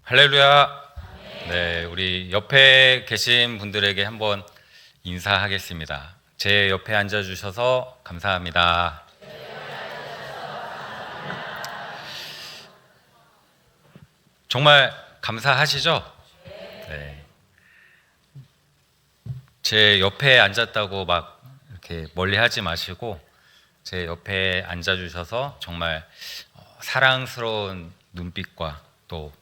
할렐루야. 네, 우리 옆에 계신 분들에게 한번 인사하겠습니다. 제 옆에 앉아주셔서 감사합니다. 정말 감사하시죠? 네. 제 옆에 앉았다고 막 이렇게 멀리 하지 마시고 제 옆에 앉아주셔서 정말 사랑스러운 눈빛과 또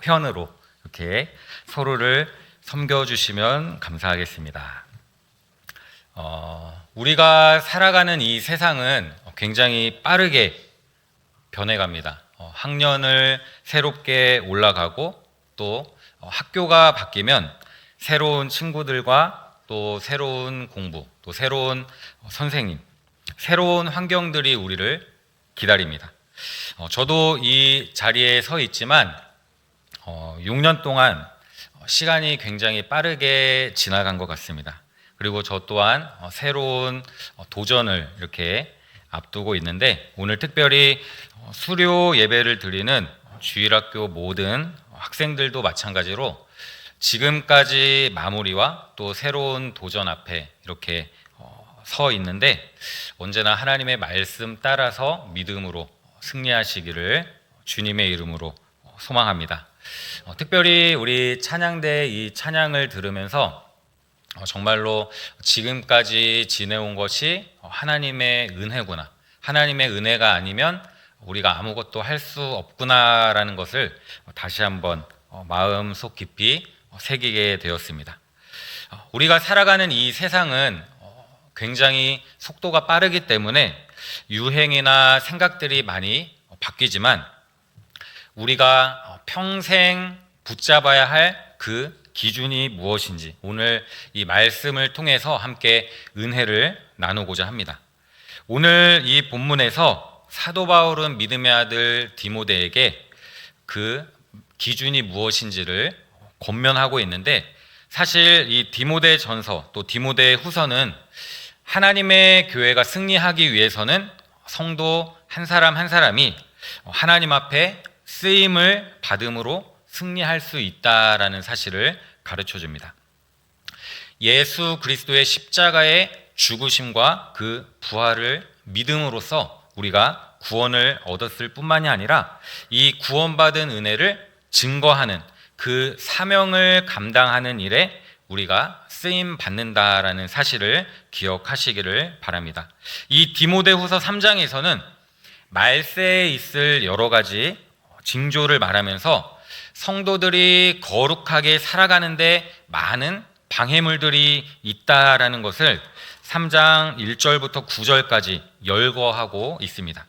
표현으로 이렇게 서로를 섬겨주시면 감사하겠습니다. 우리가 살아가는 이 세상은 굉장히 빠르게 변해갑니다. 학년을 새롭게 올라가고 또 학교가 바뀌면 새로운 친구들과 또 새로운 공부, 또 새로운 선생님, 새로운 환경들이 우리를 기다립니다. 저도 이 자리에 서 있지만 6년 동안 시간이 굉장히 빠르게 지나간 것 같습니다. 그리고 저 또한 새로운 도전을 이렇게 앞두고 있는데 오늘 특별히 수료 예배를 드리는 주일학교 모든 학생들도 마찬가지로 지금까지 마무리와 또 새로운 도전 앞에 이렇게 서 있는데 언제나 하나님의 말씀 따라서 믿음으로 승리하시기를 주님의 이름으로 소망합니다. 특별히 우리 찬양대 이 찬양을 들으면서 정말로 지금까지 지내온 것이 하나님의 은혜구나, 하나님의 은혜가 아니면 우리가 아무것도 할 수 없구나라는 것을 다시 한번 마음속 깊이 새기게 되었습니다. 우리가 살아가는 이 세상은 굉장히 속도가 빠르기 때문에 유행이나 생각들이 많이 바뀌지만 우리가 평생 붙잡아야 할 그 기준이 무엇인지 오늘 이 말씀을 통해서 함께 은혜를 나누고자 합니다. 오늘 이 본문에서 사도 바울은 믿음의 아들 디모데에게 그 기준이 무엇인지를 권면하고 있는데 사실 이 디모데 전서 또 디모데 후서는 하나님의 교회가 승리하기 위해서는 성도 한 사람 한 사람이 하나님 앞에 쓰임을 받음으로 승리할 수 있다라는 사실을 가르쳐 줍니다. 예수 그리스도의 십자가의 죽으심과 그 부활을 믿음으로써 우리가 구원을 얻었을 뿐만이 아니라 이 구원받은 은혜를 증거하는 그 사명을 감당하는 일에 우리가 쓰임 받는다라는 사실을 기억하시기를 바랍니다. 이 디모데후서 3장에서는 말세에 있을 여러 가지 징조를 말하면서 성도들이 거룩하게 살아가는데 많은 방해물들이 있다라는 것을 3장 1절부터 9절까지 열거하고 있습니다.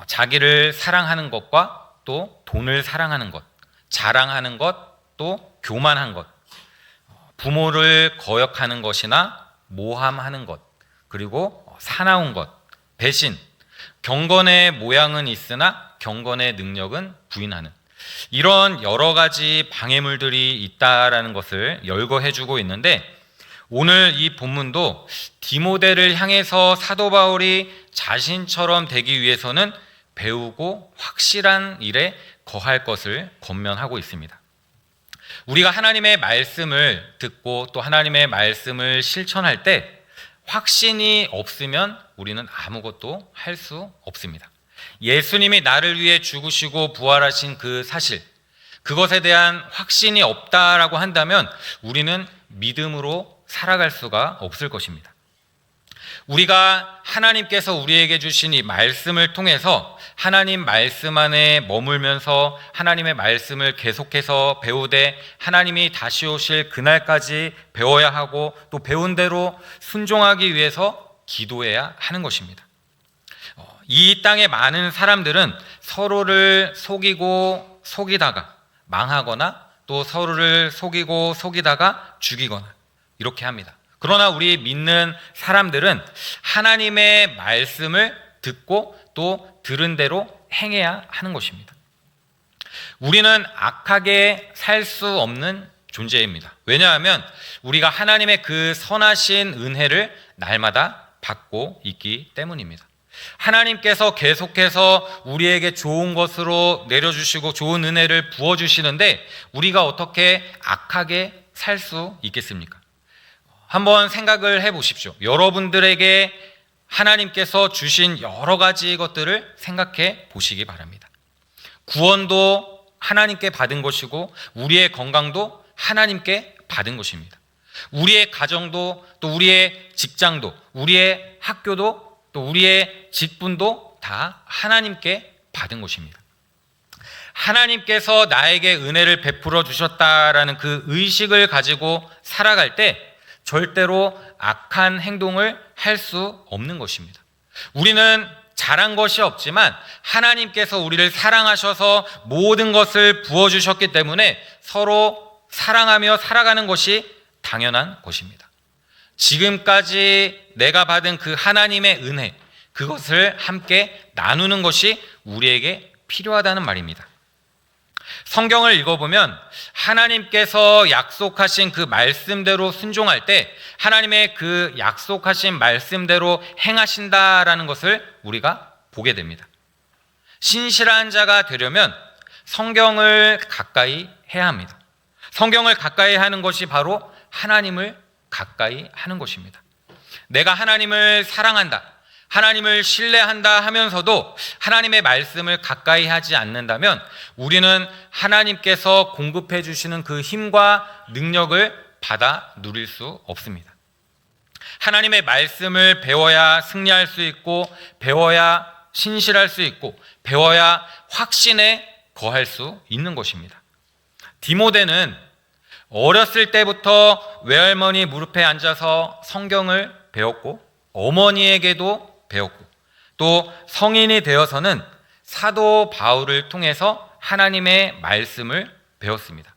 자기를 사랑하는 것과 또 돈을 사랑하는 것, 자랑하는 것, 또 교만한 것, 부모를 거역하는 것이나 모함하는 것, 그리고 사나운 것, 배신, 경건의 모양은 있으나 경건의 능력은 부인하는 이런 여러 가지 방해물들이 있다라는 것을 열거해주고 있는데 오늘 이 본문도 디모데를 향해서 사도 바울이 자신처럼 되기 위해서는 배우고 확실한 일에 거할 것을 권면하고 있습니다. 우리가 하나님의 말씀을 듣고 또 하나님의 말씀을 실천할 때 확신이 없으면 우리는 아무것도 할 수 없습니다. 예수님이 나를 위해 죽으시고 부활하신 그 사실, 그것에 대한 확신이 없다라고 한다면 우리는 믿음으로 살아갈 수가 없을 것입니다. 우리가 하나님께서 우리에게 주신 이 말씀을 통해서 하나님 말씀 안에 머물면서 하나님의 말씀을 계속해서 배우되 하나님이 다시 오실 그날까지 배워야 하고 또 배운 대로 순종하기 위해서 기도해야 하는 것입니다. 이 땅의 많은 사람들은 서로를 속이고 속이다가 망하거나 또 서로를 속이고 속이다가 죽이거나 이렇게 합니다. 그러나 우리 믿는 사람들은 하나님의 말씀을 듣고 또 들은 대로 행해야 하는 것입니다. 우리는 악하게 살 수 없는 존재입니다. 왜냐하면 우리가 하나님의 그 선하신 은혜를 날마다 받고 있기 때문입니다. 하나님께서 계속해서 우리에게 좋은 것으로 내려주시고 좋은 은혜를 부어주시는데 우리가 어떻게 악하게 살 수 있겠습니까? 한번 생각을 해보십시오. 여러분들에게 하나님께서 주신 여러 가지 것들을 생각해 보시기 바랍니다. 구원도 하나님께 받은 것이고 우리의 건강도 하나님께 받은 것입니다. 우리의 가정도 또 우리의 직장도 우리의 학교도 또 우리의 직분도 다 하나님께 받은 것입니다. 하나님께서 나에게 은혜를 베풀어 주셨다라는 그 의식을 가지고 살아갈 때 절대로 악한 행동을 할 수 없는 것입니다. 우리는 잘한 것이 없지만 하나님께서 우리를 사랑하셔서 모든 것을 부어주셨기 때문에 서로 사랑하며 살아가는 것이 당연한 것입니다. 지금까지 내가 받은 그 하나님의 은혜, 그것을 함께 나누는 것이 우리에게 필요하다는 말입니다. 성경을 읽어보면 하나님께서 약속하신 그 말씀대로 순종할 때 하나님의 그 약속하신 말씀대로 행하신다라는 것을 우리가 보게 됩니다. 신실한 자가 되려면 성경을 가까이 해야 합니다. 성경을 가까이 하는 것이 바로 하나님을 가까이 하는 것입니다. 내가 하나님을 사랑한다, 하나님을 신뢰한다 하면서도 하나님의 말씀을 가까이 하지 않는다면 우리는 하나님께서 공급해 주시는 그 힘과 능력을 받아 누릴 수 없습니다. 하나님의 말씀을 배워야 승리할 수 있고 배워야 신실할 수 있고 배워야 확신에 거할 수 있는 것입니다. 디모데는 어렸을 때부터 외할머니 무릎에 앉아서 성경을 배웠고 어머니에게도 배웠고 또 성인이 되어서는 사도 바울을 통해서 하나님의 말씀을 배웠습니다.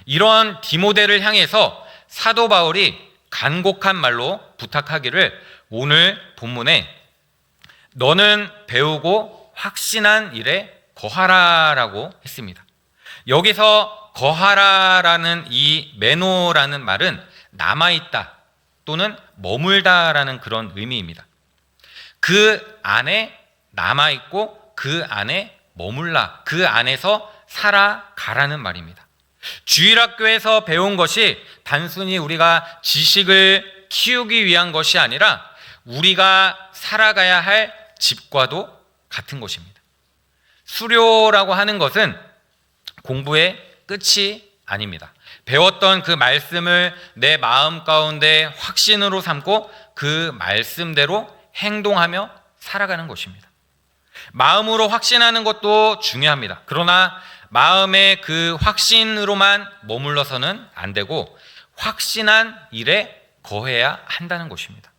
이런 디모데를 향해서 사도 바울이 간곡한 말로 부탁하기를 오늘 본문에 너는 배우고 확신한 일에 거하라라고 했습니다. 여기서 거하라라는 이 메노라는 말은 남아있다 또는 머물다라는 그런 의미입니다. 그 안에 남아있고 그 안에 머물라, 그 안에서 살아가라는 말입니다. 주일학교에서 배운 것이 단순히 우리가 지식을 키우기 위한 것이 아니라 우리가 살아가야 할 집과도 같은 것입니다. 수료라고 하는 것은 공부의 끝이 아닙니다. 배웠던 그 말씀을 내 마음 가운데 확신으로 삼고 그 말씀대로 행동하며 살아가는 것입니다. 마음으로 확신하는 것도 중요합니다. 그러나 마음의 그 확신으로만 머물러서는 안 되고 확신한 일에 거해야 한다는 것입니다.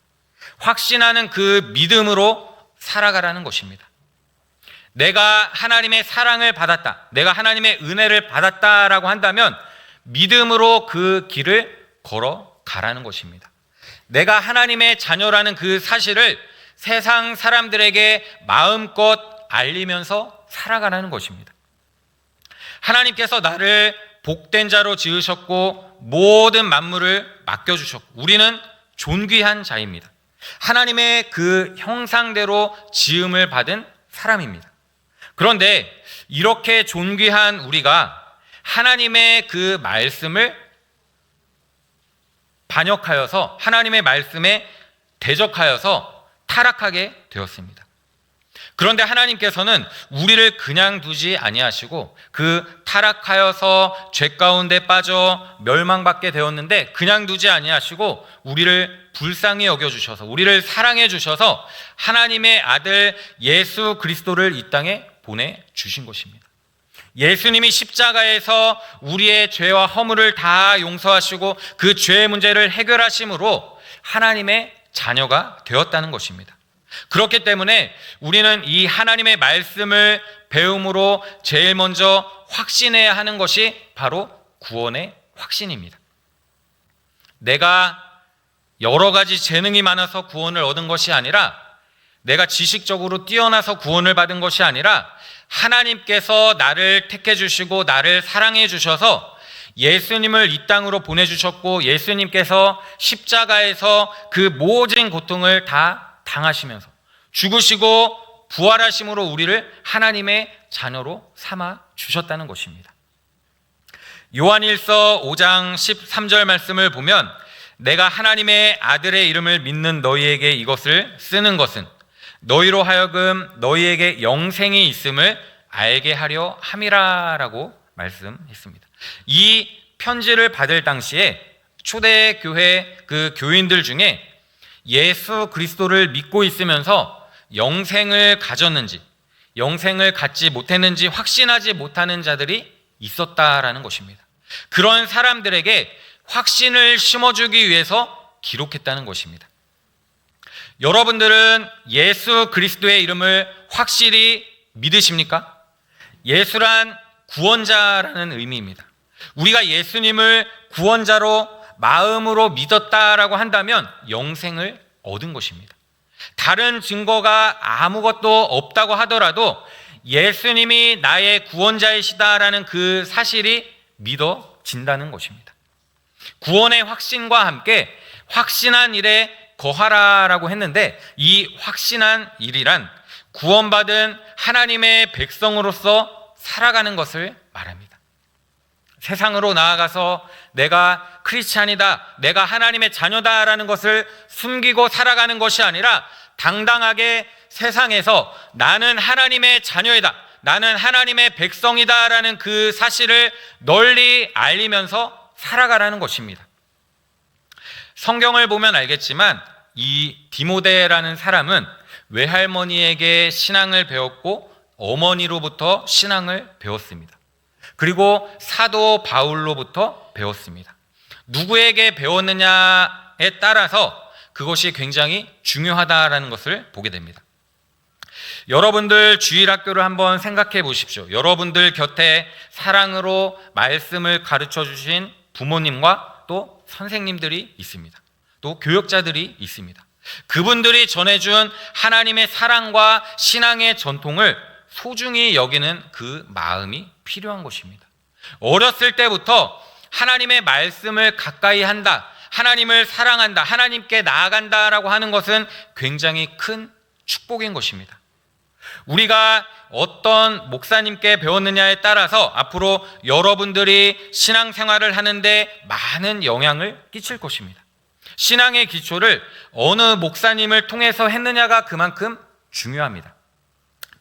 확신하는 그 믿음으로 살아가라는 것입니다. 내가 하나님의 사랑을 받았다, 내가 하나님의 은혜를 받았다라고 한다면 믿음으로 그 길을 걸어가라는 것입니다. 내가 하나님의 자녀라는 그 사실을 세상 사람들에게 마음껏 알리면서 살아가라는 것입니다. 하나님께서 나를 복된 자로 지으셨고 모든 만물을 맡겨주셨고 우리는 존귀한 자입니다. 하나님의 그 형상대로 지음을 받은 사람입니다. 그런데 이렇게 존귀한 우리가 하나님의 그 말씀을 반역하여서 하나님의 말씀에 대적하여서 타락하게 되었습니다. 그런데 하나님께서는 우리를 그냥 두지 아니하시고 그 타락하여서 죄 가운데 빠져 멸망받게 되었는데 그냥 두지 아니하시고 우리를 불쌍히 여겨주셔서 우리를 사랑해 주셔서 하나님의 아들 예수 그리스도를 이 땅에 보내주신 것입니다. 예수님이 십자가에서 우리의 죄와 허물을 다 용서하시고 그 죄의 문제를 해결하심으로 하나님의 자녀가 되었다는 것입니다. 그렇기 때문에 우리는 이 하나님의 말씀을 배움으로 제일 먼저 확신해야 하는 것이 바로 구원의 확신입니다. 내가 여러 가지 재능이 많아서 구원을 얻은 것이 아니라 내가 지식적으로 뛰어나서 구원을 받은 것이 아니라 하나님께서 나를 택해 주시고 나를 사랑해 주셔서 예수님을 이 땅으로 보내주셨고 예수님께서 십자가에서 그 모든 고통을 다 당하시면서 죽으시고 부활하심으로 우리를 하나님의 자녀로 삼아 주셨다는 것입니다. 요한일서 5장 13절 말씀을 보면 내가 하나님의 아들의 이름을 믿는 너희에게 이것을 쓰는 것은 너희로 하여금 너희에게 영생이 있음을 알게 하려 함이라라고 말씀했습니다. 이 편지를 받을 당시에 초대교회 그 교인들 중에 예수 그리스도를 믿고 있으면서 영생을 가졌는지 영생을 갖지 못했는지 확신하지 못하는 자들이 있었다라는 것입니다. 그런 사람들에게 확신을 심어주기 위해서 기록했다는 것입니다. 여러분들은 예수 그리스도의 이름을 확실히 믿으십니까? 예수란 구원자라는 의미입니다. 우리가 예수님을 구원자로 마음으로 믿었다라고 한다면 영생을 얻은 것입니다. 다른 증거가 아무것도 없다고 하더라도 예수님이 나의 구원자이시다라는 그 사실이 믿어진다는 것입니다. 구원의 확신과 함께 확신한 일에 거하라라고 했는데 이 확신한 일이란 구원받은 하나님의 백성으로서 살아가는 것을 말합니다. 세상으로 나아가서 내가 크리스찬이다, 내가 하나님의 자녀다라는 것을 숨기고 살아가는 것이 아니라 당당하게 세상에서 나는 하나님의 자녀이다, 나는 하나님의 백성이다라는 그 사실을 널리 알리면서 살아가라는 것입니다. 성경을 보면 알겠지만 이 디모데라는 사람은 외할머니에게 신앙을 배웠고 어머니로부터 신앙을 배웠습니다. 그리고 사도 바울로부터 배웠습니다. 누구에게 배웠느냐에 따라서 그것이 굉장히 중요하다라는 것을 보게 됩니다. 여러분들 주일학교를 한번 생각해 보십시오. 여러분들 곁에 사랑으로 말씀을 가르쳐 주신 부모님과 또 선생님들이 있습니다. 또 교역자들이 있습니다. 그분들이 전해준 하나님의 사랑과 신앙의 전통을 소중히 여기는 그 마음이 필요한 것입니다. 어렸을 때부터 하나님의 말씀을 가까이 한다, 하나님을 사랑한다, 하나님께 나아간다라고 하는 것은 굉장히 큰 축복인 것입니다. 우리가 어떤 목사님께 배웠느냐에 따라서 앞으로 여러분들이 신앙생활을 하는데 많은 영향을 끼칠 것입니다. 신앙의 기초를 어느 목사님을 통해서 했느냐가 그만큼 중요합니다.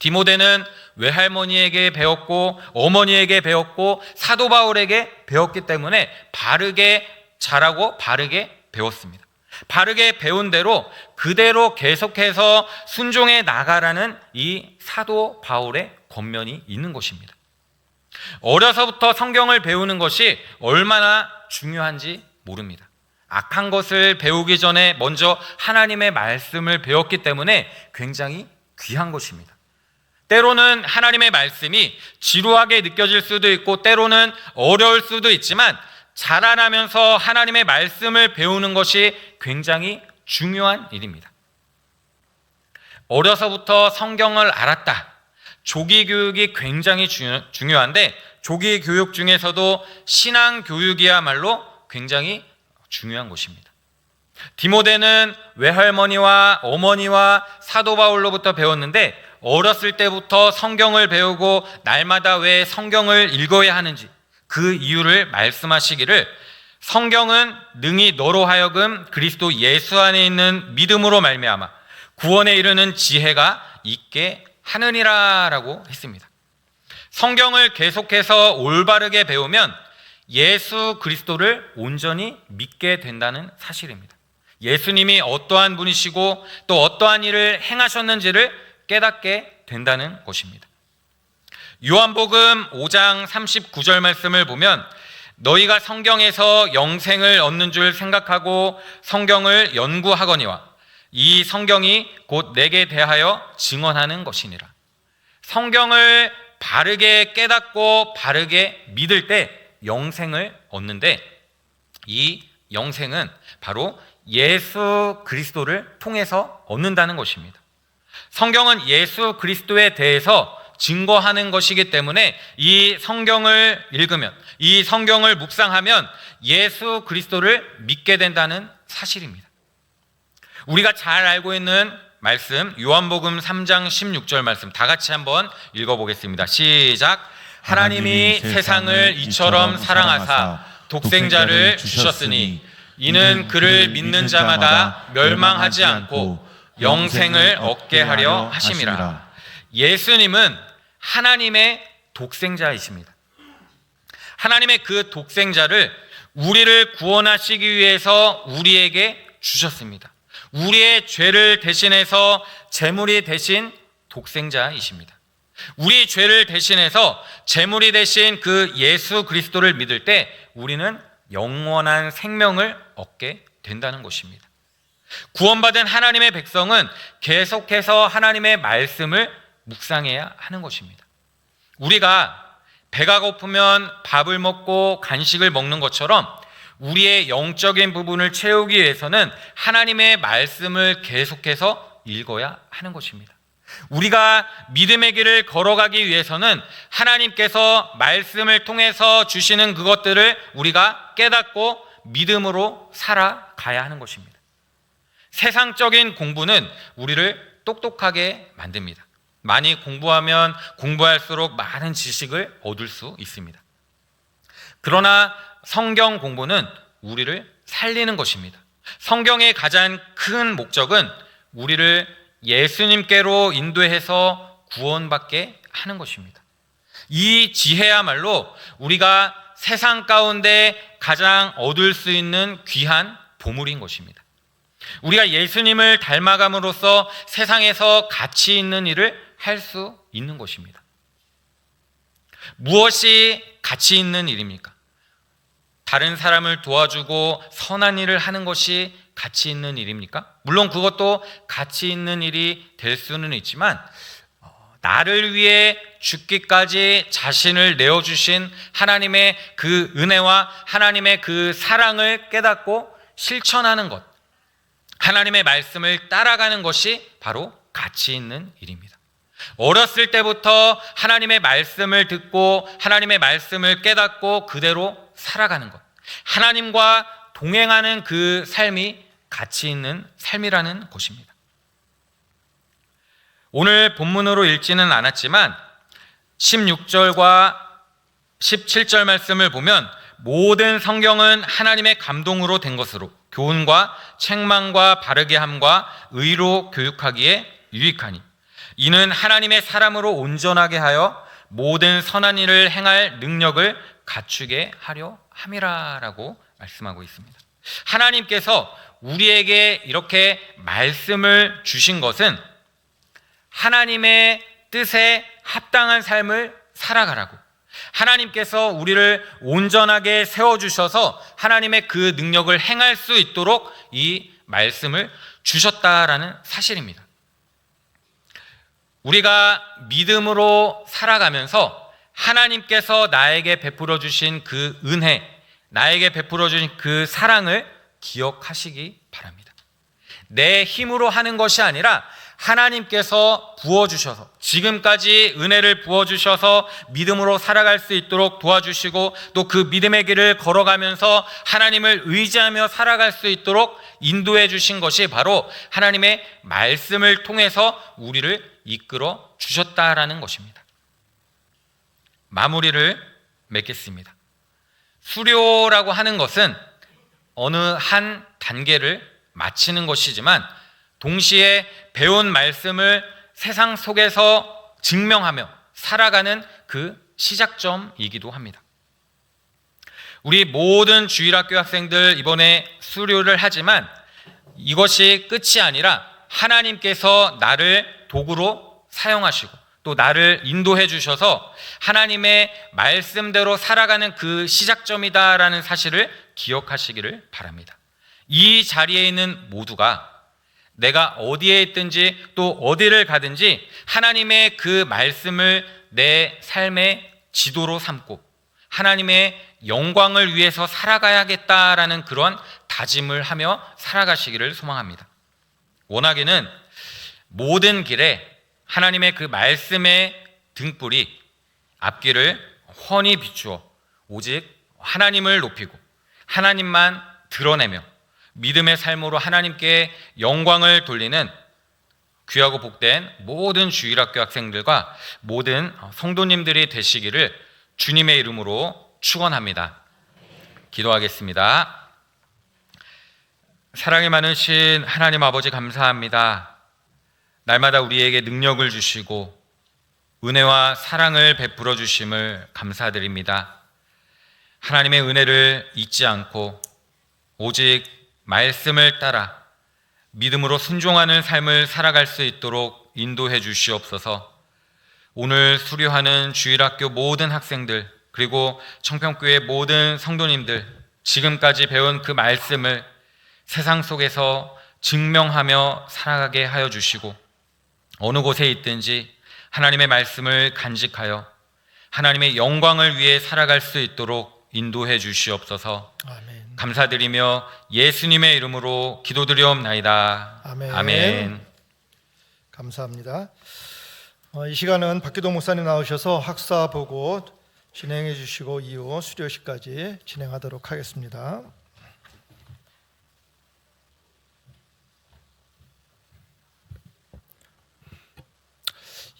디모데는 외할머니에게 배웠고 어머니에게 배웠고 사도 바울에게 배웠기 때문에 바르게 자라고 바르게 배웠습니다. 바르게 배운 대로 그대로 계속해서 순종해 나가라는 이 사도 바울의 권면이 있는 것입니다. 어려서부터 성경을 배우는 것이 얼마나 중요한지 모릅니다. 악한 것을 배우기 전에 먼저 하나님의 말씀을 배웠기 때문에 굉장히 귀한 것입니다. 때로는 하나님의 말씀이 지루하게 느껴질 수도 있고 때로는 어려울 수도 있지만 자라나면서 하나님의 말씀을 배우는 것이 굉장히 중요한 일입니다. 어려서부터 성경을 알았다. 조기 교육이 굉장히 중요한데 조기 교육 중에서도 신앙 교육이야말로 굉장히 중요한 것입니다. 디모데는 외할머니와 어머니와 사도 바울로부터 배웠는데 어렸을 때부터 성경을 배우고 날마다 왜 성경을 읽어야 하는지 그 이유를 말씀하시기를 성경은 능히 너로 하여금 그리스도 예수 안에 있는 믿음으로 말미암아 구원에 이르는 지혜가 있게 하느니라라고 했습니다. 성경을 계속해서 올바르게 배우면 예수 그리스도를 온전히 믿게 된다는 사실입니다. 예수님이 어떠한 분이시고 또 어떠한 일을 행하셨는지를 깨닫게 된다는 것입니다. 요한복음 5장 39절 말씀을 보면 너희가 성경에서 영생을 얻는 줄 생각하고 성경을 연구하거니와 이 성경이 곧 내게 대하여 증언하는 것이니라. 성경을 바르게 깨닫고 바르게 믿을 때 영생을 얻는데 이 영생은 바로 예수 그리스도를 통해서 얻는다는 것입니다. 성경은 예수 그리스도에 대해서 증거하는 것이기 때문에 이 성경을 읽으면 이 성경을 묵상하면 예수 그리스도를 믿게 된다는 사실입니다. 우리가 잘 알고 있는 말씀 요한복음 3장 16절 말씀 다 같이 한번 읽어보겠습니다. 시작. 하나님이 세상을 이처럼 사랑하사 독생자를 주셨으니 이는 그를 믿는 자마다 멸망하지 않고 영생을 얻게 하려 하심이라. 예수님은 하나님의 독생자이십니다. 하나님의 그 독생자를 우리를 구원하시기 위해서 우리에게 주셨습니다. 우리의 죄를 대신해서 제물이 되신 독생자이십니다. 우리 죄를 대신해서 제물이 되신 그 예수 그리스도를 믿을 때 우리는 영원한 생명을 얻게 된다는 것입니다. 구원받은 하나님의 백성은 계속해서 하나님의 말씀을 묵상해야 하는 것입니다. 우리가 배가 고프면 밥을 먹고 간식을 먹는 것처럼 우리의 영적인 부분을 채우기 위해서는 하나님의 말씀을 계속해서 읽어야 하는 것입니다. 우리가 믿음의 길을 걸어가기 위해서는 하나님께서 말씀을 통해서 주시는 그것들을 우리가 깨닫고 믿음으로 살아가야 하는 것입니다. 세상적인 공부는 우리를 똑똑하게 만듭니다. 많이 공부하면 공부할수록 많은 지식을 얻을 수 있습니다. 그러나 성경 공부는 우리를 살리는 것입니다. 성경의 가장 큰 목적은 우리를 예수님께로 인도해서 구원받게 하는 것입니다. 이 지혜야말로 우리가 세상 가운데 가장 얻을 수 있는 귀한 보물인 것입니다. 우리가 예수님을 닮아감으로써 세상에서 가치 있는 일을 할 수 있는 것입니다. 무엇이 가치 있는 일입니까? 다른 사람을 도와주고 선한 일을 하는 것이 가치 있는 일입니까? 물론 그것도 가치 있는 일이 될 수는 있지만 나를 위해 죽기까지 자신을 내어주신 하나님의 그 은혜와 하나님의 그 사랑을 깨닫고 실천하는 것, 하나님의 말씀을 따라가는 것이 바로 가치 있는 일입니다. 어렸을 때부터 하나님의 말씀을 듣고 하나님의 말씀을 깨닫고 그대로 살아가는 것, 하나님과 동행하는 그 삶이 가치 있는 삶이라는 것입니다. 오늘 본문으로 읽지는 않았지만 16절과 17절 말씀을 보면 모든 성경은 하나님의 감동으로 된 것으로 교훈과 책망과 바르게 함과 의로 교육하기에 유익하니 이는 하나님의 사람으로 온전하게 하여 모든 선한 일을 행할 능력을 갖추게 하려 함이라라고 말씀하고 있습니다. 하나님께서 우리에게 이렇게 말씀을 주신 것은 하나님의 뜻에 합당한 삶을 살아가라고, 하나님께서 우리를 온전하게 세워주셔서 하나님의 그 능력을 행할 수 있도록 이 말씀을 주셨다라는 사실입니다. 우리가 믿음으로 살아가면서 하나님께서 나에게 베풀어 주신 그 은혜, 나에게 베풀어 주신 그 사랑을 기억하시기 바랍니다. 내 힘으로 하는 것이 아니라 하나님께서 부어주셔서, 지금까지 은혜를 부어주셔서 믿음으로 살아갈 수 있도록 도와주시고 또 그 믿음의 길을 걸어가면서 하나님을 의지하며 살아갈 수 있도록 인도해 주신 것이 바로 하나님의 말씀을 통해서 우리를 이끌어 주셨다라는 것입니다. 마무리를 맺겠습니다. 수료라고 하는 것은 어느 한 단계를 마치는 것이지만 동시에 배운 말씀을 세상 속에서 증명하며 살아가는 그 시작점이기도 합니다. 우리 모든 주일학교 학생들 이번에 수료를 하지만 이것이 끝이 아니라 하나님께서 나를 도구로 사용하시고 또 나를 인도해 주셔서 하나님의 말씀대로 살아가는 그 시작점이다라는 사실을 기억하시기를 바랍니다. 이 자리에 있는 모두가 내가 어디에 있든지 또 어디를 가든지 하나님의 그 말씀을 내 삶의 지도로 삼고 하나님의 영광을 위해서 살아가야겠다라는 그런 다짐을 하며 살아가시기를 소망합니다. 원하기는 모든 길에 하나님의 그 말씀의 등불이 앞길을 훤히 비추어 오직 하나님을 높이고 하나님만 드러내며 믿음의 삶으로 하나님께 영광을 돌리는 귀하고 복된 모든 주일학교 학생들과 모든 성도님들이 되시기를 주님의 이름으로 축원합니다. 기도하겠습니다. 사랑이 많으신 하나님 아버지 감사합니다. 날마다 우리에게 능력을 주시고 은혜와 사랑을 베풀어 주심을 감사드립니다. 하나님의 은혜를 잊지 않고 오직 말씀을 따라 믿음으로 순종하는 삶을 살아갈 수 있도록 인도해 주시옵소서. 오늘 수료하는 주일학교 모든 학생들 그리고 청평교회 모든 성도님들 지금까지 배운 그 말씀을 세상 속에서 증명하며 살아가게 하여 주시고 어느 곳에 있든지 하나님의 말씀을 간직하여 하나님의 영광을 위해 살아갈 수 있도록 인도해 주시옵소서. 아멘. 감사드리며 예수님의 이름으로 기도드리옵나이다. 아멘. 아멘. 감사합니다. 이 시간은 박기동 목사님 나오셔서 학사 보고 진행해 주시고 이후 수료식까지 진행하도록 하겠습니다.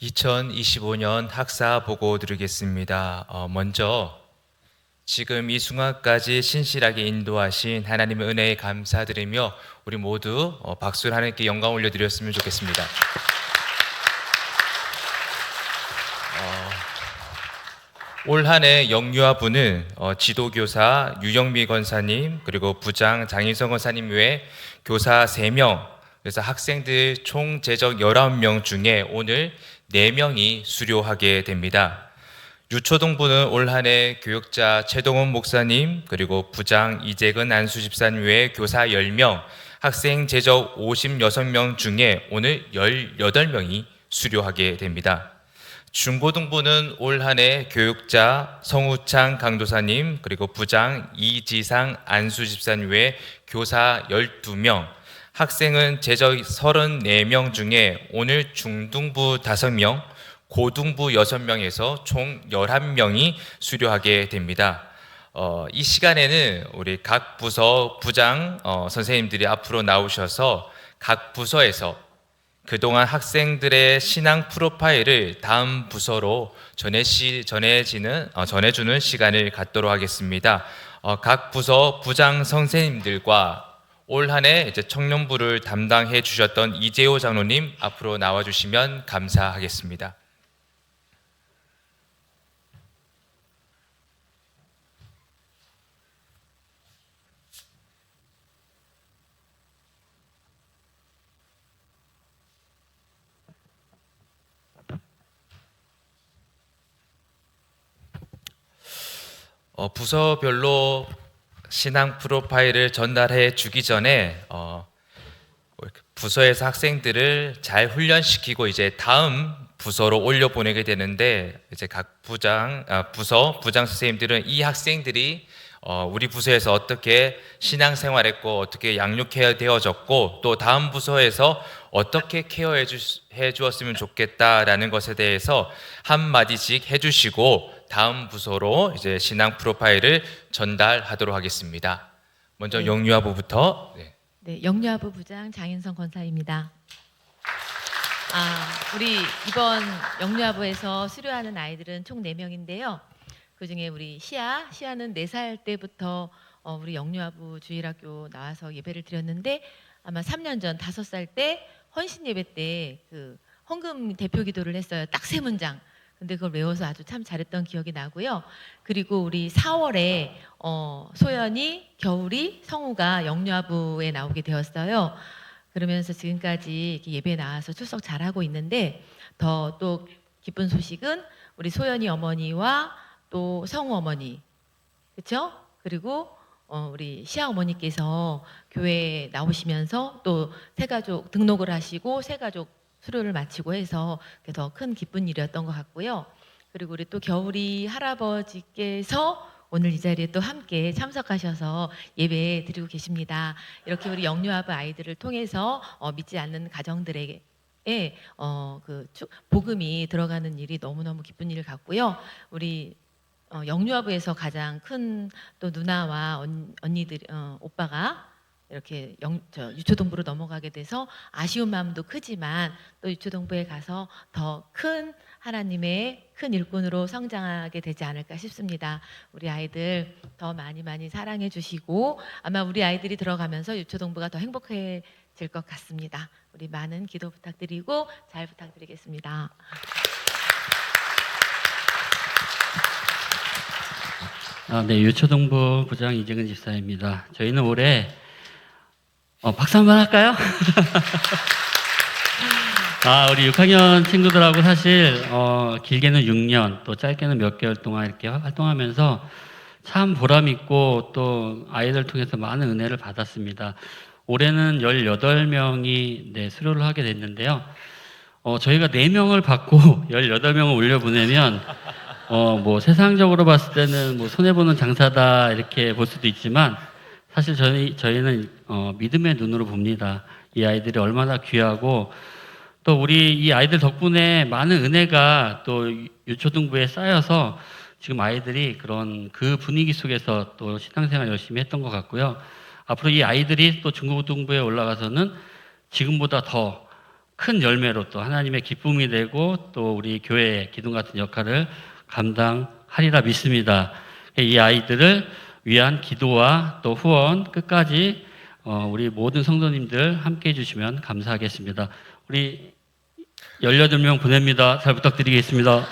(2025년) 학사 보고 드리겠습니다. 먼저 지금 이 순간까지 신실하게 인도하신 하나님의 은혜에 감사드리며 우리 모두 박수를 하나님께 영광 올려드렸으면 좋겠습니다. 올 한 해 영유아부는 지도교사 유영미 권사님 그리고 부장 장인성 권사님 외에 교사 3명, 그래서 학생들 총 제적 19명 중에 오늘 4명이 수료하게 됩니다. 유초동부는 올 한 해 교육자 최동원 목사님 그리고 부장 이재근 안수집사님 외에 교사 10명, 학생 제적 56명 중에 오늘 18명이 수료하게 됩니다. 중고등부는 올 한 해 교육자 성우창 강도사님 그리고 부장 이지상 안수집사님 외에 교사 12명, 학생은 제적 34명 중에 오늘 중등부 5명, 고등부 6명에서 총 11명이 수료하게 됩니다. 이 시간에는 우리 각 부서 부장 선생님들이 앞으로 나오셔서 각 부서에서 그동안 학생들의 신앙 프로파일을 다음 부서로 전해주는 시간을 갖도록 하겠습니다. 각 부서 부장 선생님들과 올 한 해 청년부를 담당해 주셨던 이재호 장로님 앞으로 나와주시면 감사하겠습니다. 부서별로 신앙 프로파일을 전달해 주기 전에 부서에서 학생들을 잘 훈련시키고 이제 다음 부서로 올려 보내게 되는데 이제 각 부서 부장 선생님들은 이 학생들이 우리 부서에서 어떻게 신앙생활했고 어떻게 양육해 되어졌고 또 다음 부서에서 어떻게 케어해 주었으면 좋겠다라는 것에 대해서 한마디씩 해주시고 다음 부서로 이제 신앙 프로파일을 전달하도록 하겠습니다. 먼저 네. 영유아부부터. 네, 영유아부 부장 장인성 권사입니다. 우리 이번 영유아부에서 수료하는 아이들은 총 4명인데요. 그중에 우리 시아는 4살 때부터 우리 영유아부 주일학교 나와서 예배를 드렸는데 아마 3년 전 5살 때 헌신 예배 때 그 헌금 대표 기도를 했어요. 딱 3문장. 근데 그걸 외워서 아주 참 잘했던 기억이 나고요. 그리고 우리 4월에 소연이, 겨울이, 성우가 영유아부에 나오게 되었어요. 그러면서 지금까지 이렇게 예배에 나와서 출석 잘하고 있는데 더 또 기쁜 소식은 우리 소연이 어머니와 또 성우 어머니, 그렇죠? 그리고 우리 시아 어머니께서 교회에 나오시면서 또 새가족 등록을 하시고 새가족 수료를 마치고 해서 더 큰 기쁜 일이었던 것 같고요. 그리고 우리 또 겨울이 할아버지께서 오늘 이 자리에 또 함께 참석하셔서 예배 드리고 계십니다. 이렇게 우리 영유아부 아이들을 통해서 믿지 않는 가정들에게 복음이 들어가는 일이 너무너무 기쁜 일 같고요. 우리 영유아부에서 가장 큰 또 누나와 언니들 오빠가 이렇게 유초동부로 넘어가게 돼서 아쉬운 마음도 크지만 또 유초동부에 가서 더 큰 하나님의 큰 일꾼으로 성장하게 되지 않을까 싶습니다. 우리 아이들 더 많이 사랑해 주시고 아마 우리 아이들이 들어가면서 유초동부가 더 행복해질 것 같습니다. 우리 많은 기도 부탁드리고 잘 부탁드리겠습니다. 네, 유초동부 부장 이재근 집사입니다. 저희는 올해 박수 한번 할까요? 우리 6학년 친구들하고 사실 길게는 6년, 또 짧게는 몇 개월 동안 이렇게 활동하면서 참 보람 있고 또 아이들 통해서 많은 은혜를 받았습니다. 올해는 18명이 수료를 하게 됐는데요. 저희가 4명을 받고 18명을 올려보내면 뭐 세상적으로 봤을 때는 뭐 손해보는 장사다 이렇게 볼 수도 있지만 사실 저희는 믿음의 눈으로 봅니다. 이 아이들이 얼마나 귀하고 또 우리 이 아이들 덕분에 많은 은혜가 또 유초등부에 쌓여서 지금 아이들이 그 분위기 속에서 또 신앙생활 열심히 했던 것 같고요. 앞으로 이 아이들이 또 중고등부에 올라가서는 지금보다 더 큰 열매로 또 하나님의 기쁨이 되고 또 우리 교회의 기둥 같은 역할을 감당하리라 믿습니다. 이 아이들을 위한 기도와 또 후원 끝까지 우리 모든 성도님들 함께 해주시면 감사하겠습니다. 우리 18명 보냅니다. 잘 부탁드리겠습니다.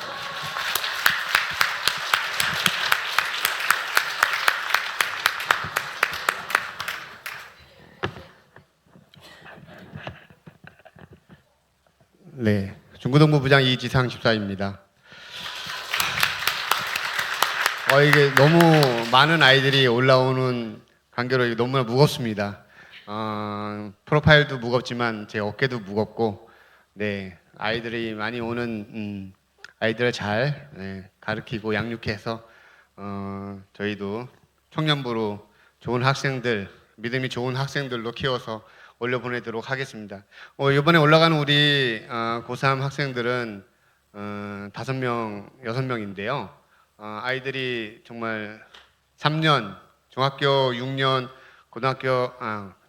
네, 중고등부 부장 이지상 집사입니다. 이게 너무 많은 아이들이 올라오는 관계로 이게 너무나 무겁습니다. 프로파일도 무겁지만 제 어깨도 무겁고, 네, 아이들이 많이 오는 아이들을 잘 가르치고 양육해서 저희도 청년부로 좋은 학생들, 믿음이 좋은 학생들로 키워서 올려보내도록 하겠습니다. 이번에 올라가는 우리 고3 학생들은 5명, 6명인데요. 아이들이 정말 3년, 중학교 6년,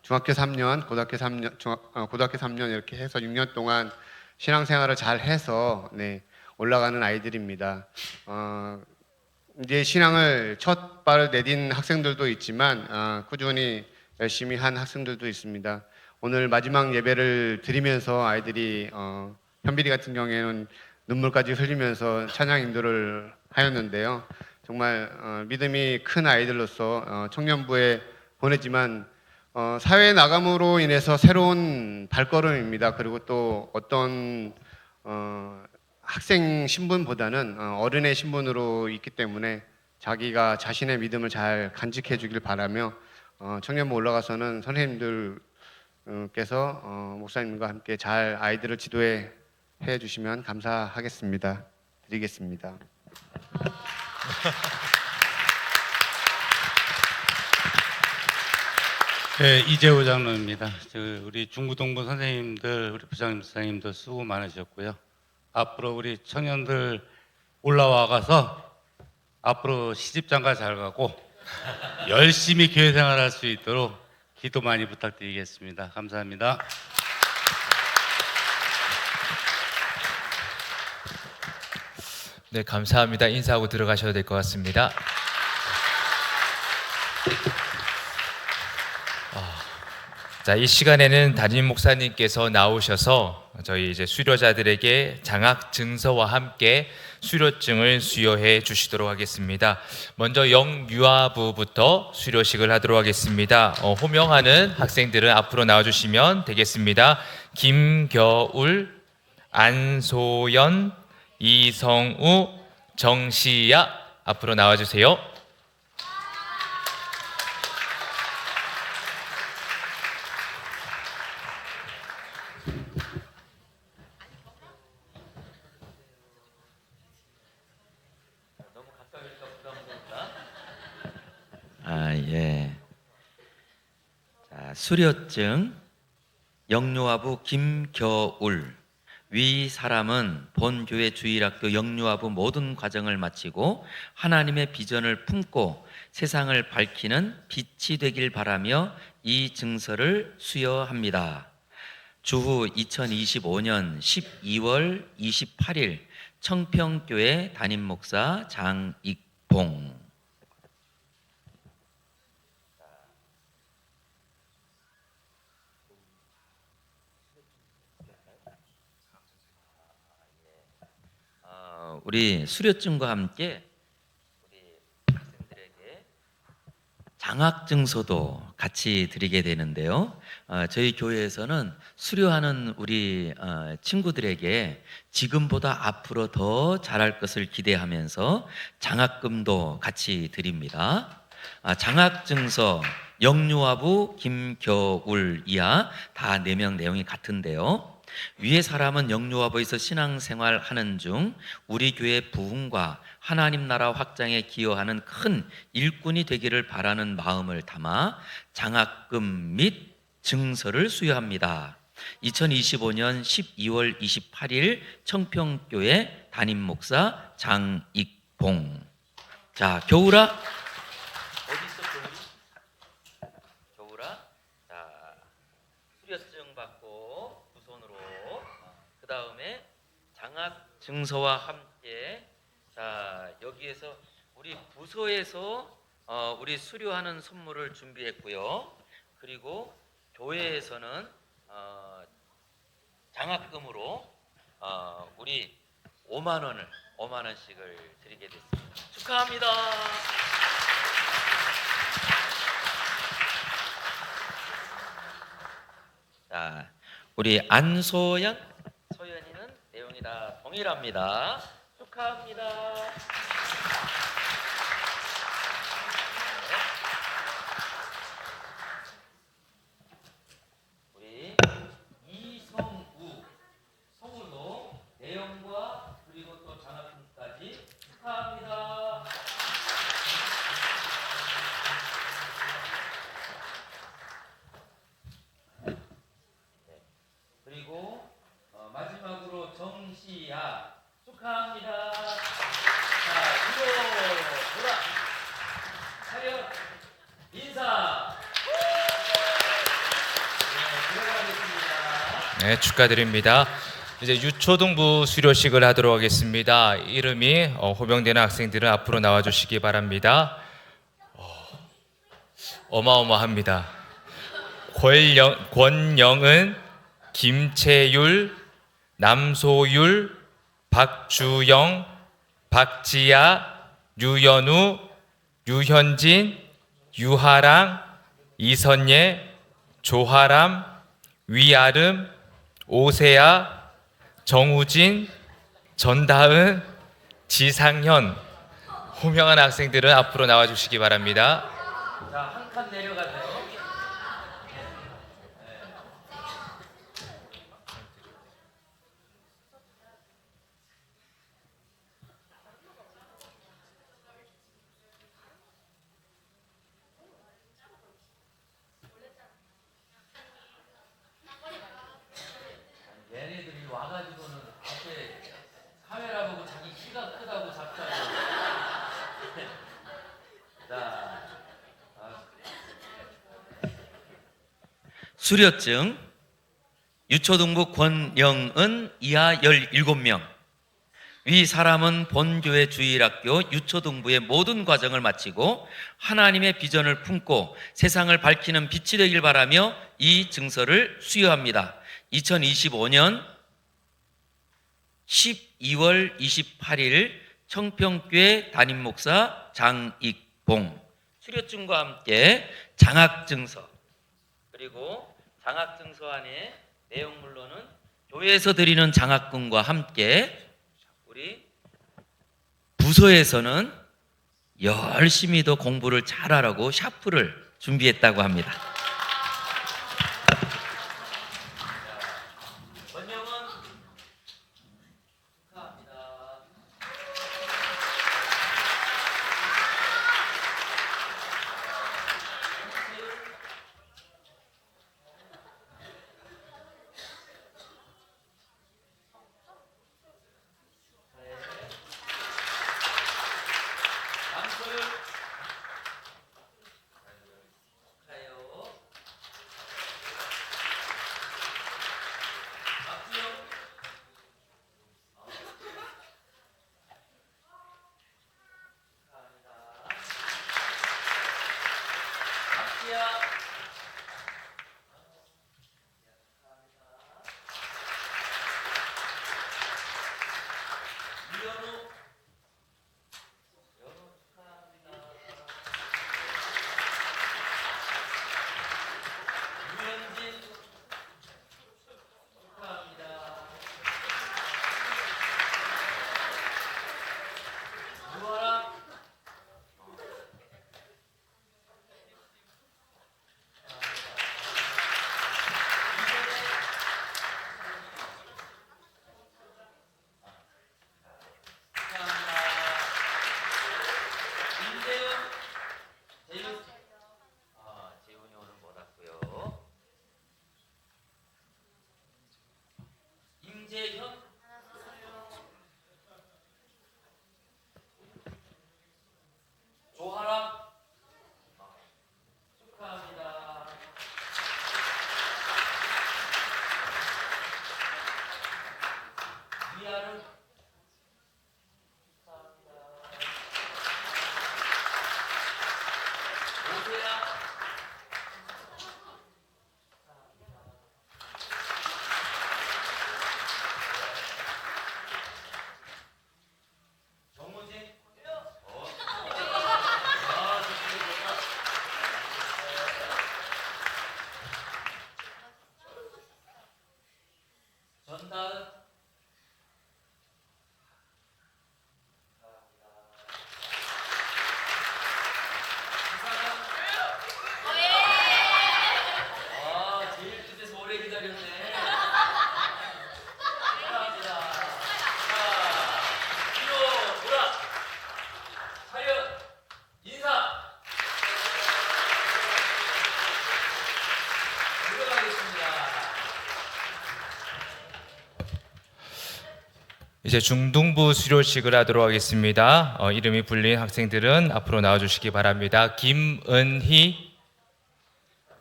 중학교 3년, 고등학교 3년 이렇게 해서 6년 동안 신앙생활을 잘 해서 올라가는 아이들입니다. 이제 신앙을 첫 발을 내딘 학생들도 있지만 꾸준히 열심히 한 학생들도 있습니다. 오늘 마지막 예배를 드리면서 아이들이 현빈이 같은 경우에는 눈물까지 흘리면서 찬양 인도를 하였는데요. 정말 믿음이 큰 아이들로서 청년부에 보내지만 사회에 나감으로 인해서 새로운 발걸음입니다. 그리고 또 어떤 학생 신분보다는 어른의 신분으로 있기 때문에 자기가 자신의 믿음을 잘 간직해 주길 바라며 청년부 올라가서는 선생님들께서 목사님과 함께 잘 아이들을 지도해 주시면 감사하겠습니다. 드리겠습니다. 네, 이재호 장로입니다. 우리 중고등부 선생님들, 우리 부장님, 선생님들 수고 많으셨고요. 앞으로 우리 청년들 올라와가서 앞으로 시집장가 잘 가고 열심히 교회 생활할 수 있도록 기도 많이 부탁드리겠습니다. 감사합니다. 네, 감사합니다. 인사하고 들어가셔야 될 것 같습니다. 자, 이 시간에는 담임 목사님께서 나오셔서 저희 이제 수료자들에게 장학 증서와 함께 수료증을 수여해 주시도록 하겠습니다. 먼저 영유아부부터 수료식을 하도록 하겠습니다. 호명하는 학생들은 앞으로 나와주시면 되겠습니다. 김겨울, 안소연, 이성우, 정시야 앞으로 나와주세요. 예. 자, 수료증 영유아부 김겨울. 위 사람은 본교회 주일학교 영유아부 모든 과정을 마치고 하나님의 비전을 품고 세상을 밝히는 빛이 되길 바라며 이 증서를 수여합니다. 주후 2025년 12월 28일 청평교회 담임목사 장익봉. 우리 수료증과 함께 우리 학생들에게 장학증서도 같이 드리게 되는데요. 저희 교회에서는 수료하는 우리 친구들에게 지금보다 앞으로 더 잘할 것을 기대하면서 장학금도 같이 드립니다. 장학증서 영유아부 김겨울 이하 다 4명 내용이 같은데요. 위의 사람은 영유아부에서 신앙생활 하는 중 우리 교회 부흥과 하나님 나라 확장에 기여하는 큰 일꾼이 되기를 바라는 마음을 담아 장학금 및 증서를 수여합니다. 2025년 12월 28일 청평교회 담임목사 장익봉. 자, 겨울아. 어디 있어, 겨울이? 겨울아. 자, 수료증 받고 두 손으로. 그 다음에 장학 증서와 함께. 자, 여기에서 우리 부서에서 우리 수료하는 선물을 준비했고요. 그리고 교회에서는 장학금으로 우리 5만 원씩을 드리게 됐습니다. 축하합니다. 자, 우리 안소연, 소연이는 내용이 다 동일합니다. 축하합니다. 우리 이성우, 성우도 내용과 그리고 또 장학금까지 축하합니다. 네. 그리고 마지막으로 정시야 축하합니다. 자, 뒤로 돌아 차렷 인사. 네, 축하드립니다. 이제 유초등부 수료식을 하도록 하겠습니다. 이름이 호명되는 학생들은 앞으로 나와주시기 바랍니다. 어마어마합니다. 권영은, 김채율, 남소율, 박주영, 박지야, 유연우, 유현진, 유하랑, 이선예, 조하람, 위아름, 오세아, 정우진, 전다은, 지상현. 호명한 학생들은 앞으로 나와주시기 바랍니다. 자, 한 칸 내려가세요. 얘네들이 와가지고는 앞에 카메라 보고 자기 키가 크다고 작다고. 자, 수료증 유초등부 권영은 이하 17명. 위 사람은 본교회 주일학교 유초등부의 모든 과정을 마치고 하나님의 비전을 품고 세상을 밝히는 빛이 되길 바라며 이 증서를 수여합니다. 2025년 12월 28일 청평교회 담임목사 장익봉. 수료증과 함께 장학증서, 그리고 장학증서 안에 내용물로는 교회에서 드리는 장학금과 함께 우리 부서에서는 열심히 더 공부를 잘하라고 샤프를 준비했다고 합니다. 권영은 축하합니다. 남소율 축하해요. 재훈이 오늘 못 왔고요. 임재현, 조하람, 축하합니다. 이하름, 오세야, 정우진, 전다은, 제일 끝에서 오래 기다렸네. 축하합니다. 자, 뒤로 돌아. 차렷, 인사. 들어가겠습니다. 이제 중등부 수료식을 하도록 하겠습니다. 이름이 불린 학생들은 앞으로 나와주시기 바랍니다. 김은희,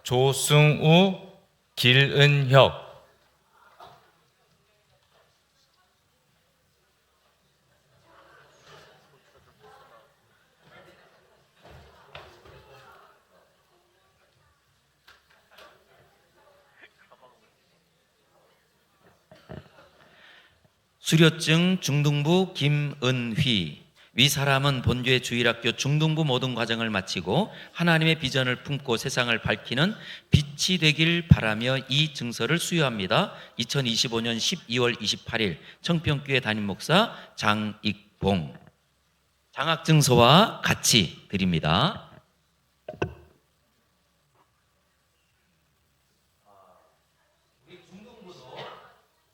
조승우, 길은혁. 수료증 중등부 김은휘. 위 사람은 본교회 주일학교 중등부 모든 과정을 마치고 하나님의 비전을 품고 세상을 밝히는 빛이 되길 바라며 이 증서를 수여합니다. 2025년 12월 28일 청평교회 담임 목사 장익봉. 장학 증서와 같이 드립니다. 우리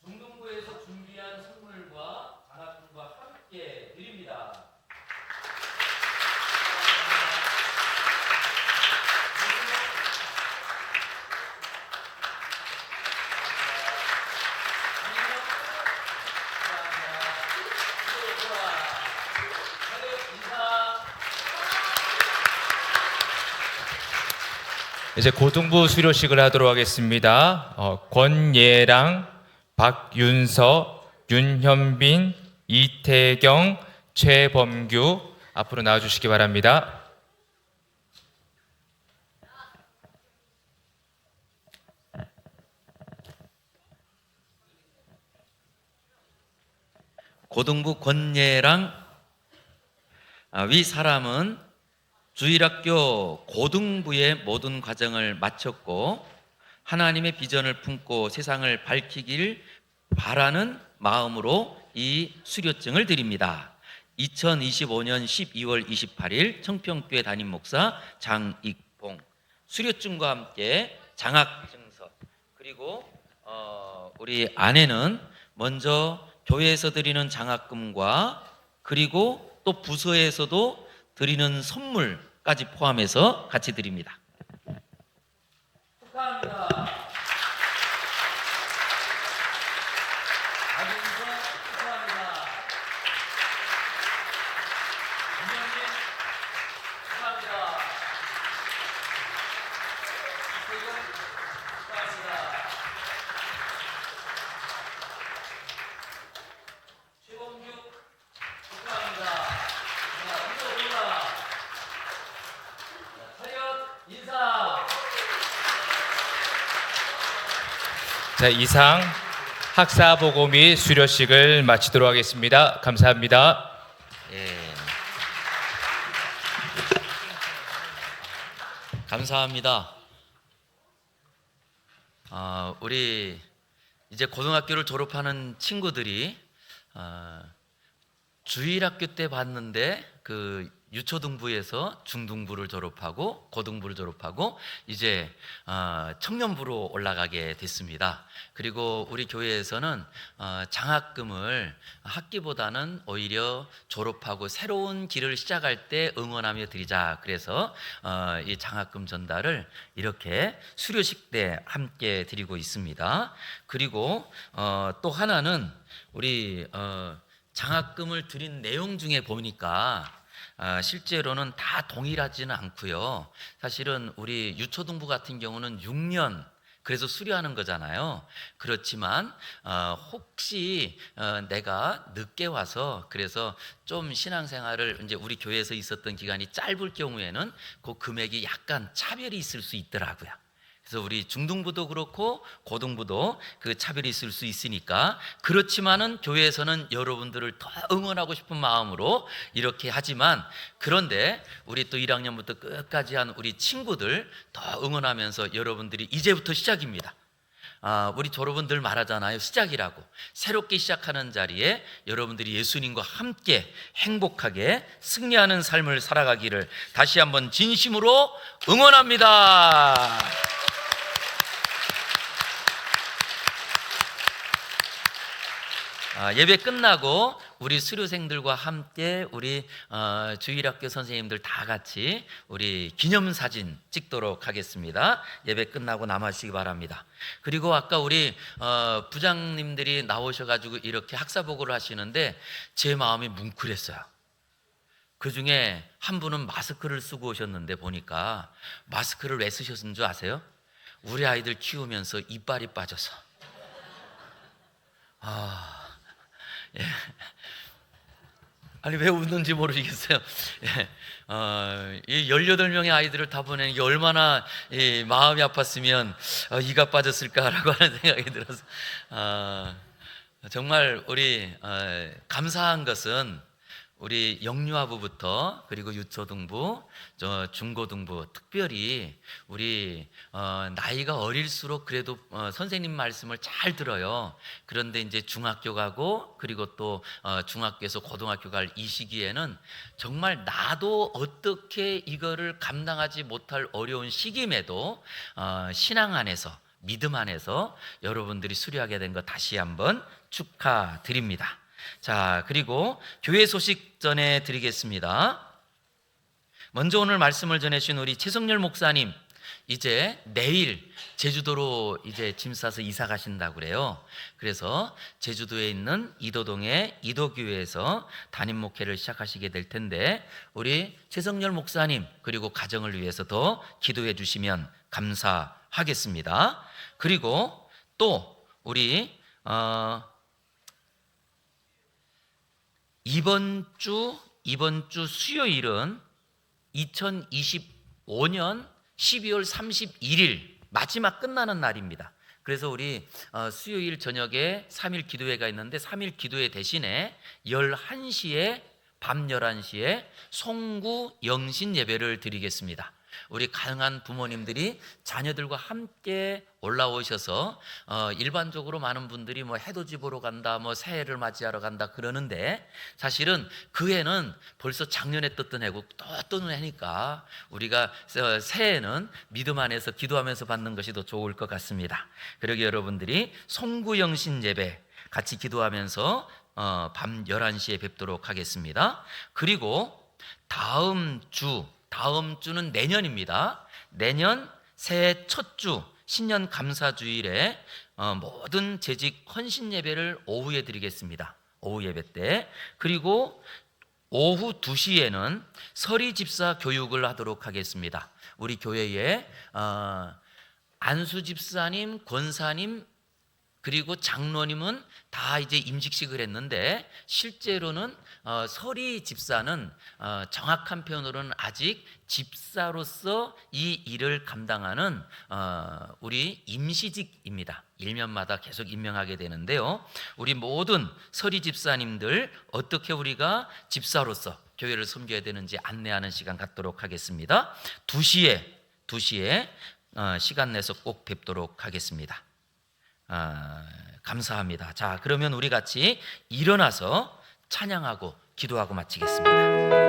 중등부에서 준비한 선물과 장학금과 함께 드립니다. 이제 고등부 수료식을 하도록 하겠습니다. 권예랑, 박윤서, 윤현빈, 이태경, 최범규 앞으로 나와주시기 바랍니다. 고등부 권예랑. 위 사람은 주일학교 고등부의 모든 과정을 마쳤고 하나님의 비전을 품고 세상을 밝히길 바라는 마음으로 이 수료증을 드립니다. 2025년 12월 28일 청평교회 담임 목사 장익봉. 수료증과 함께 장학증서, 그리고 우리 아내는 먼저 교회에서 드리는 장학금과 그리고 또 부서에서도 드리는 선물까지 포함해서 같이 드립니다. 축하합니다. 박윤서 축하합니다. 김영민 축하합니다. 이태경 축하합니다. 최범규 축하합니다. 자, 이거 올라. 차렷 인사. 자, 이상 학사보고 및 수료식을 마치도록 하겠습니다. 감사합니다. 예. 감사합니다. 우리 이제 고등학교를 졸업하는 친구들이 주일학교 때 봤는데 그 유초등부에서 중등부를 졸업하고 고등부를 졸업하고 이제 청년부로 올라가게 됐습니다. 그리고 우리 교회에서는 장학금을 학기보다는 오히려 졸업하고 새로운 길을 시작할 때 응원하며 드리자. 그래서 이 장학금 전달을 이렇게 수료식 때 함께 드리고 있습니다. 그리고 또 하나는 우리 장학금을 드린 내용 중에 보니까 실제로는 다 동일하지는 않고요. 사실은 우리 유초등부 같은 경우는 6년 그래서 수료하는 거잖아요. 그렇지만 혹시 내가 늦게 와서 그래서 좀 신앙생활을 이제 우리 교회에서 있었던 기간이 짧을 경우에는 그 금액이 약간 차별이 있을 수 있더라고요. 그래서 우리 중등부도 그렇고 고등부도 그 차별이 있을 수 있으니까 그렇지만은 교회에서는 여러분들을 더 응원하고 싶은 마음으로 이렇게 하지만 그런데 우리 또 1학년부터 끝까지 한 우리 친구들 더 응원하면서 여러분들이 이제부터 시작입니다. 우리 졸업은 늘 말하잖아요. 시작이라고. 새롭게 시작하는 자리에 여러분들이 예수님과 함께 행복하게 승리하는 삶을 살아가기를 다시 한번 진심으로 응원합니다. 예배 끝나고 우리 수료생들과 함께 우리 주일학교 선생님들 다 같이 우리 기념사진 찍도록 하겠습니다. 예배 끝나고 남아주시기 바랍니다. 그리고 아까 우리 부장님들이 나오셔가지고 이렇게 학사보고를 하시는데 제 마음이 뭉클했어요. 그 중에 한 분은 마스크를 쓰고 오셨는데 보니까 마스크를 왜 쓰셨는 줄 아세요? 우리 아이들 키우면서 이빨이 빠져서. 예. 아니 왜 웃는지 모르겠어요. 예. 이 18명의 아이들을 다 보내는 게 얼마나 마음이 아팠으면 이가 빠졌을까라고 하는 생각이 들어서 정말 우리 감사한 것은 우리 영유아부부터 그리고 유초등부, 중고등부 특별히 우리 나이가 어릴수록 그래도 선생님 말씀을 잘 들어요. 그런데 이제 중학교 가고 그리고 또 중학교에서 고등학교 갈 이 시기에는 정말 나도 어떻게 이거를 감당하지 못할 어려운 시기임에도 신앙 안에서 믿음 안에서 여러분들이 수료하게 된 것 다시 한번 축하드립니다. 자, 그리고 교회 소식 전해 드리겠습니다. 먼저 오늘 말씀을 전해주신 우리 최성렬 목사님, 이제 내일 제주도로 이제 짐 싸서 이사 가신다고 그래요. 그래서 제주도에 있는 이도동의 이도교회에서 담임 목회를 시작하시게 될 텐데 우리 최성렬 목사님 그리고 가정을 위해서 더 기도해 주시면 감사하겠습니다. 그리고 또 우리 이번 주 수요일은 2025년 12월 31일 마지막 끝나는 날입니다. 그래서 우리 수요일 저녁에 3일 기도회가 있는데 3일 기도회 대신에 11시에 밤 11시에 송구 영신 예배를 드리겠습니다. 우리 가능한 부모님들이 자녀들과 함께 올라오셔서 일반적으로 많은 분들이 뭐 해돋이 보러 간다, 뭐 새해를 맞이하러 간다 그러는데 사실은 그 해는 벌써 작년에 떴던 해고 또 뜨는 해니까 우리가 새해는 믿음 안에서 기도하면서 받는 것이 더 좋을 것 같습니다. 그러기 여러분들이 송구영신 예배 같이 기도하면서 밤 11시에 뵙도록 하겠습니다. 그리고 다음 주는 내년입니다. 내년 새해 첫 주 신년 감사주일에 모든 재직 헌신 예배를 오후에 드리겠습니다. 오후 예배 때. 그리고 오후 2시에는 서리 집사 교육을 하도록 하겠습니다. 우리 교회에 안수 집사님, 권사님 그리고 장로님은 다 이제 임직식을 했는데 실제로는 서리 집사는 정확한 표현으로는 아직 집사로서 이 일을 감당하는 우리 임시직입니다. 일면마다 계속 임명하게 되는데요. 우리 모든 서리 집사님들 어떻게 우리가 집사로서 교회를 섬겨야 되는지 안내하는 시간 갖도록 하겠습니다. 2시에 시간 내서 꼭 뵙도록 하겠습니다. 감사합니다. 자, 그러면 우리 같이 일어나서 찬양하고 기도하고 마치겠습니다.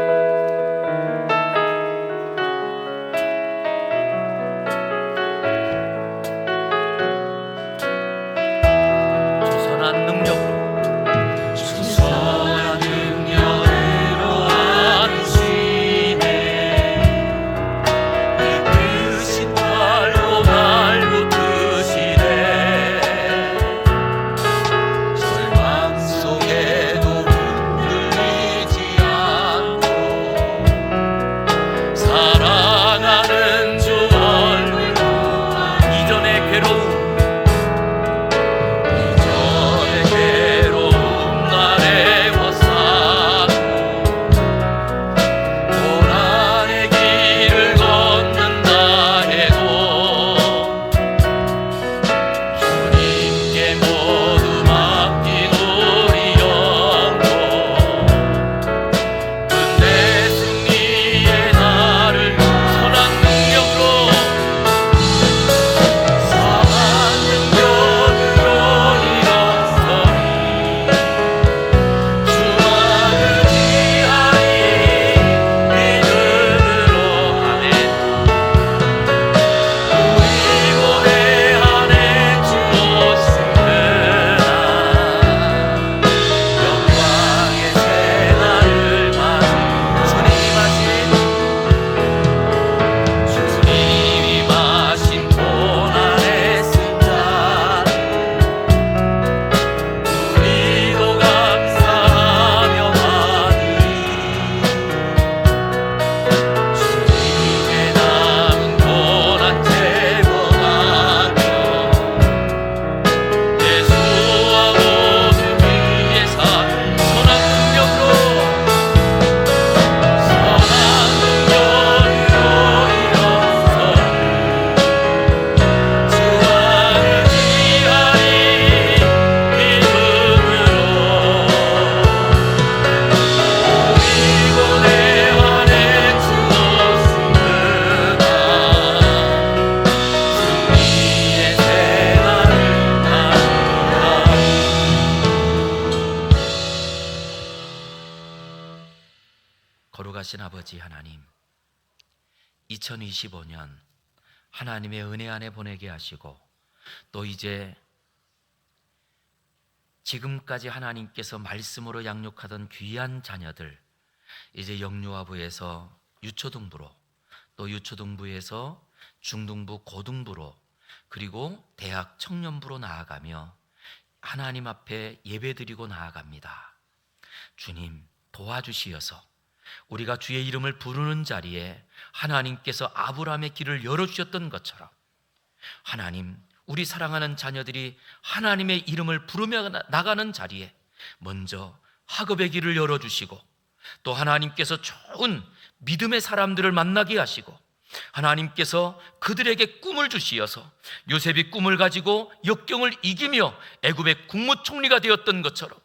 거룩하신 아버지 하나님, 2025년 하나님의 은혜 안에 보내게 하시고 또 이제 지금까지 하나님께서 말씀으로 양육하던 귀한 자녀들 이제 영유아부에서 유초등부로 또 유초등부에서 중등부 고등부로 그리고 대학 청년부로 나아가며 하나님 앞에 예배드리고 나아갑니다. 주님 도와주시어서 우리가 주의 이름을 부르는 자리에 하나님께서 아브라함의 길을 열어주셨던 것처럼 하나님 우리 사랑하는 자녀들이 하나님의 이름을 부르며 나가는 자리에 먼저 학업의 길을 열어주시고 또 하나님께서 좋은 믿음의 사람들을 만나게 하시고 하나님께서 그들에게 꿈을 주시어서 요셉이 꿈을 가지고 역경을 이기며 애굽의 국무총리가 되었던 것처럼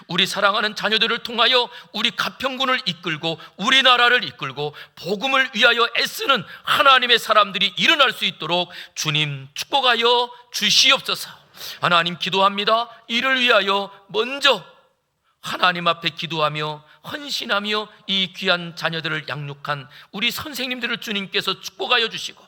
우리 사랑하는 자녀들을 통하여 우리 가평군을 이끌고 우리나라를 이끌고 복음을 위하여 애쓰는 하나님의 사람들이 일어날 수 있도록 주님 축복하여 주시옵소서. 하나님 기도합니다. 이를 위하여 먼저 하나님 앞에 기도하며 헌신하며 이 귀한 자녀들을 양육한 우리 선생님들을 주님께서 축복하여 주시고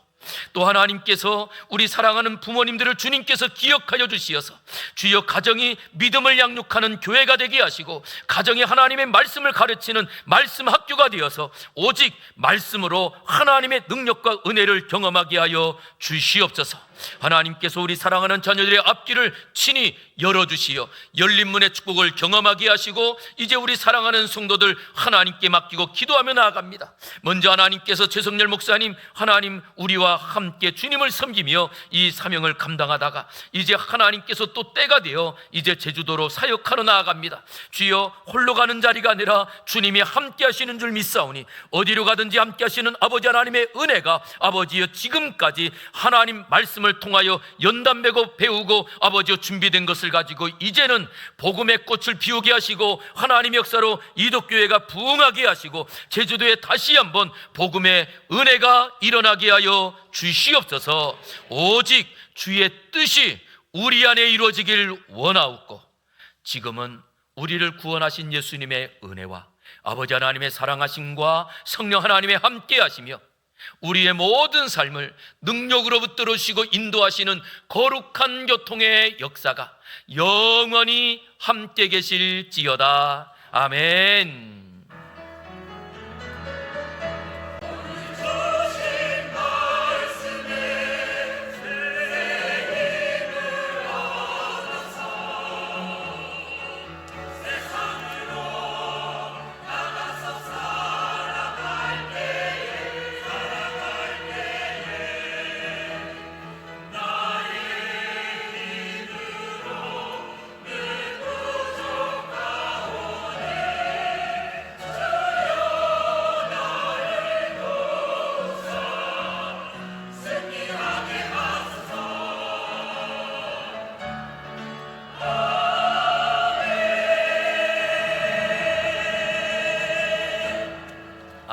또 하나님께서 우리 사랑하는 부모님들을 주님께서 기억하여 주시어서 주여 가정이 믿음을 양육하는 교회가 되게 하시고 가정이 하나님의 말씀을 가르치는 말씀 학교가 되어서 오직 말씀으로 하나님의 능력과 은혜를 경험하게 하여 주시옵소서. 하나님께서 우리 사랑하는 자녀들의 앞길을 친히 열어주시어 열린 문의 축복을 경험하게 하시고 이제 우리 사랑하는 성도들 하나님께 맡기고 기도하며 나아갑니다. 먼저 하나님께서 최성렬 목사님 하나님 우리와 함께 주님을 섬기며 이 사명을 감당하다가 이제 하나님께서 또 때가 되어 이제 제주도로 사역하러 나아갑니다. 주여 홀로 가는 자리가 아니라 주님이 함께 하시는 줄 믿사오니 어디로 가든지 함께 하시는 아버지 하나님의 은혜가 아버지여 지금까지 하나님 말씀을 말씀을 통하여 연단되고 배우고 아버지여 준비된 것을 가지고 이제는 복음의 꽃을 피우게 하시고 하나님의 역사로 이독교회가 부흥하게 하시고 제주도에 다시 한번 복음의 은혜가 일어나게 하여 주시옵소서. 오직 주의 뜻이 우리 안에 이루어지길 원하옵고 지금은 우리를 구원하신 예수님의 은혜와 아버지 하나님의 사랑하심과 성령 하나님의 함께 하시며 우리의 모든 삶을 능력으로 붙들으시고 인도하시는 거룩한 교통의 역사가 영원히 함께 계실지어다. 아멘.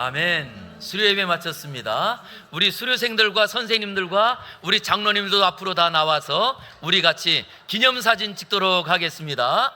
아멘. 수료 예배 마쳤습니다. 우리 수료생들과 선생님들과 우리 장로님도 앞으로 다 나와서 우리 같이 기념사진 찍도록 하겠습니다.